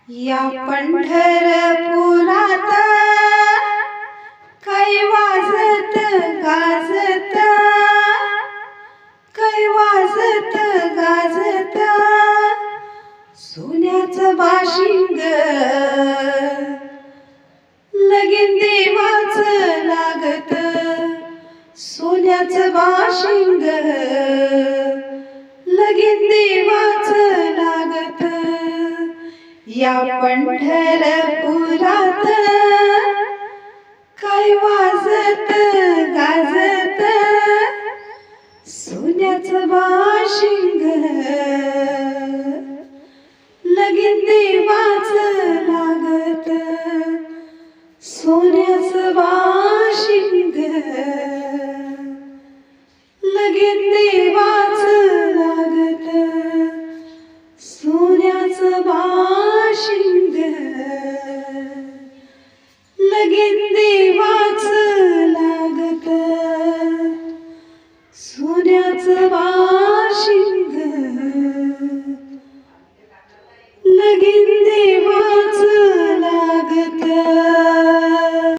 या पंढरपुरात काही वाजत गाजत, काही वाजत गाजत सोन्याचं बाशिंग लगीन देवाचं लागत, सोन्याचं बाशिंग लगीन देवाचं लागत. या पंढरपुरात काय वाजत गाजत सोन्याचं बाशिंग लगीन देवाचं लागत, सोन्याचं बाशिंग लगीन देवाचं लागत, सोन्याचं बाशिंग लगीन देवाचं लागत, सोन्याचं बाशिंग लगीन देवाचं